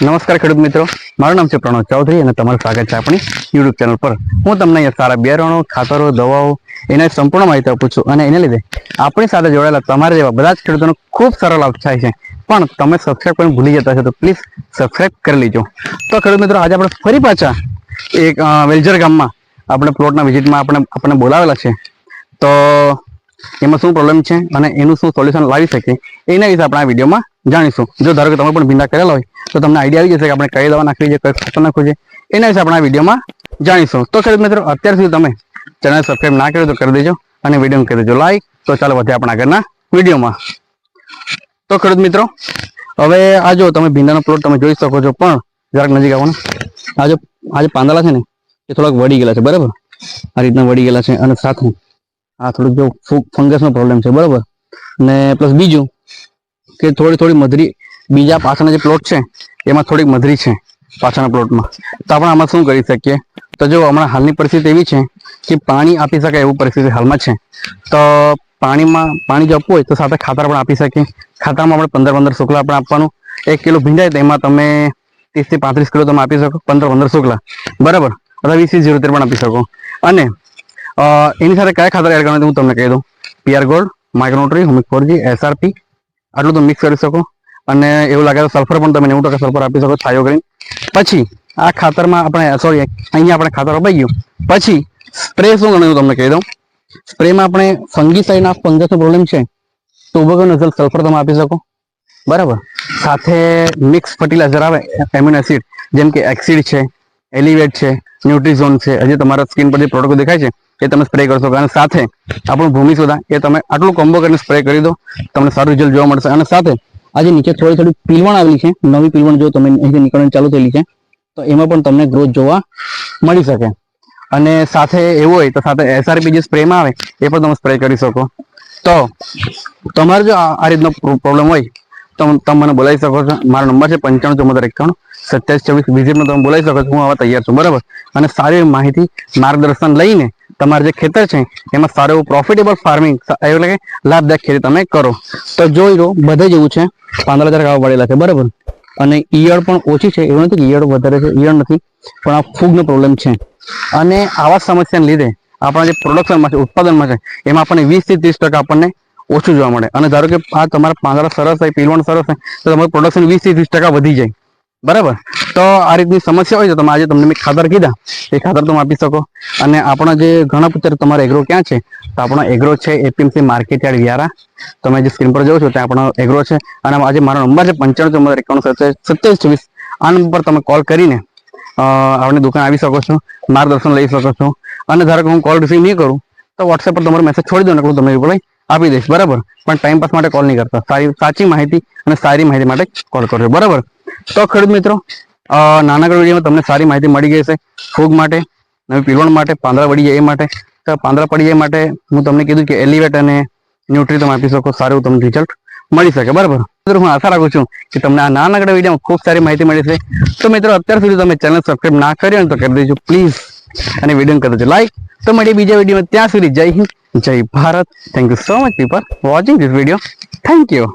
નમસ્કાર ખેડૂત મિત્રો, મારું નામ છે પ્રણવ ચૌધરી અને તમારું સ્વાગત છે આપણી યુટ્યુબ ચેનલ પર. હું તમને અહીંયા સારા બિયારણો, ખાતરો, દવાઓ એના સંપૂર્ણ માહિતી આપું છું અને એને લીધે આપણી સાથે જોડાયેલા તમારા જેવા બધા જ ખેડૂતોનો ખૂબ સારો લાભ થાય છે. પણ તમે સબસ્ક્રાઈબ કરીને ભૂલી જતા છો તો પ્લીઝ સબસ્ક્રાઈબ કરી લેજો. તો ખેડૂત મિત્રો, આજે આપણે ફરી પાછા એક વેલઝર ગામમાં આપણે પ્લોટના વિઝિટમાં આપણે બોલાવેલા છે. તો એમાં શું પ્રોબ્લેમ છે અને એનું શું સોલ્યુશન લાવી શકીએ એના વિશે આપણે આ વિડીયોમાં જાણીશું. જો ધારો કે તમે પણ ભીંડા કરેલા હોય તો તમને આઈડિયા આવી જશે કે આપણે કઈ દવા નાખવી છે, કઈ ખાતર નાખવું છે, એના વિશે આપણે આ વિડીયોમાં જાણીશું. તો ખેડૂત મિત્રો, અત્યાર સુધી તમે ચેનલ સબસ્ક્રાઈબ ના કર્યો તો કરી દેજો અને વિડીયો કરી દેજો લાઈક. તો ચાલો વધે આપણા આગળના વિડીયોમાં. તો ખેડૂત મિત્રો, હવે આ જો તમે ભીંડાનો પ્લોટ તમે જોઈ શકો છો, પણ જરાક નજીક આવો ને. આ જે પાંદડા છે ને એ થોડાક વળી ગયેલા છે, બરાબર. આ રીતના વળી ગયેલા છે અને સાથે આ થોડુંક જો ફંગસનો પ્રોબ્લેમ છે, બરાબર. ને પ્લસ બીજું કે થોડી મધરી બીજા પાછળના જે પ્લોટ છે એમાં થોડીક મધરી છે પાછળના પ્લોટમાં. તો આપણે આમાં શું કરી શકીએ? તો જો હમણાં હાલની પરિસ્થિતિ એવી છે કે પાણી આપી શકાય એવું પરિસ્થિતિ હાલમાં છે. તો પાણી જો આપવું હોય તો સાથે ખાતર પણ આપી શકીએ. ખાતરમાં આપણે 15 શુક્લા આપણે આપવાનું. 1 કિલો ભીંજાય તો એમાં તમે 30 થી 35 કિલો તમે આપી શકો, 15 શુક્લા, બરાબર. અથવા 20-0 પણ આપી શકો. અને એની સાથે કયા ખાતર એડ કરવાનું હું તમને કહી દઉં. PR gold, micronutri, humic 4G, SRP આટલું તમે મિક્સ કરી શકો. અને એવું લાગે તો સલ્ફર પણ તમે 90% સલ્ફર આપી શકો, છાયો કરીને. પછી આ ખાતરમાં અહીંયા આપણે ખાતર અપાઈ ગયું. પછી સ્પ્રે શું ગણ્યું તમને કહી દઉં. સ્પ્રેમાં આપણે ફંગીસાઇડના ફંગસનો પ્રોબ્લેમ છે તો ટોબેકોનઝોલ સલ્ફર તમે આપી શકો, બરાબર. સાથે મિક્સ ફર્ટિલાઇઝર આવે એમિનો એસિડ, જેમ કે એક્સિડ છે, એલિવેટ છે, ન્યુટ્રીઝોન છે. હજી તમારા સ્કિન પર જે પ્રોડક્ટ દેખાય છે એ તમે સ્પ્રે કરી શકો. અને સાથે આપણું ભૂમિ સોદા એ તમે આટલું કોમ્બો કરીને સ્પ્રે કરી દો, તમને સારું રિઝલ્ટ જોવા મળશે. અને સાથે આજે નીચે થોડી પીલવણ આવેલી છે, નવી પીલવણ જો તમે અહીંથી નીકળવાની ચાલુ થયેલી છે તો એમાં પણ તમને ગ્રોથ જોવા મળી શકે. અને સાથે એવું હોય તો સાથે SRP જે સ્પ્રેમાં આવે એ પણ તમે સ્પ્રે કરી શકો. તો તમારે જો આ રીતનો પ્રોબ્લેમ હોય તો તમે મને બોલાવી શકો છો. મારો નંબર છે 9574912724. વિઝિટમાં તમે બોલાવી શકો છો. હું આવા તૈયાર છું, બરાબર. અને સારી માહિતી, માર્ગદર્શન લઈને તમારે જે ખેતર છે એમાં સારું એવું પ્રોફિટેબલ ફાર્મિંગ, એટલે કે લાભદાયક ખેતી તમે કરો. તો જોઈ લો, બધે જ એવું છે. પાંદડા જરાક આવા વળેલા છે, બરાબર. અને ઈયળ પણ ઓછી છે, એવું નથી કે ઈયળ વધારે છે, ઈયળ નથી, પણ આ ફૂગનો પ્રોબ્લેમ છે. અને આવા સમસ્યાને લીધે આપણા જે પ્રોડક્શનમાં છે, ઉત્પાદનમાં છે, એમાં આપણને 20 થી 30% આપણને ઓછું જોવા મળે. અને ધારો કે આ તમારા પાંદડા સરસ હોય, પીલવણ સરસ હોય તો તમારું પ્રોડક્શન 20 થી 30% વધી જાય, બરાબર. તો આ રીતની સમસ્યા હોય તો તમે આજે તમને મેં ખાતર કીધા એ ખાતર તમે આપી શકો. અને આપણા જે ઘણા પુત્ર તમારો એગ્રો ક્યાં છે? તો આપણો એગ્રો છે APMC માર્કેટ યાર્ડ વ્યારા. તમે જે સ્ક્રીન પર જોવો છો ત્યાં આપણો એગ્રો છે. અને આજે મારો નંબર છે 9594912724. આ નંબર પર તમે કોલ કરીને આપણી દુકાન આવી શકો છો, માર્ગદર્શન લઈ શકો છો. અને ધારો કે હું કોલ રિસીવ નહીં કરું તો વોટ્સએપ પર તમારો મેસેજ છોડી દો ને, હું તમને રિપ્લાય આપી દઈશ, બરાબર. પણ ટાઈમપાસ માટે કોલ નહીં કરતા, સાચી માહિતી અને સારી માહિતી માટે કોલ કરજો, બરાબર. તો ખેડૂત મિત્રો, નાનકડા વિડીયોમાં તમને સારી માહિતી મળી ગઈ છે. ફૂગ માટે, નવી પીલવણ માટે, પાંદડા વળી જાય એ માટે. તો પાંદડા પડી જાય માટે હું તમને કીધું કે એલિવેટ અને ન્યુટ્રી તમે આપી શકો, સારું તમને રિઝલ્ટ મળી શકે, બરાબર. હું આશા રાખું છું કે તમને આ નાનકડા વિડીયોમાં ખૂબ સારી માહિતી મળી છે. તો મિત્રો, અત્યાર સુધી તમે ચેનલ સબસ્ક્રાઈબ ના કર્યો તો કરી દેજો પ્લીઝ, અને વિડીયો કરી દેજો લાઈક. તો મળીએ બીજા વિડીયોમાં. ત્યાં સુધી જય હિન્દ, જય Bharat. Thank you so much people watching this video. Thank you.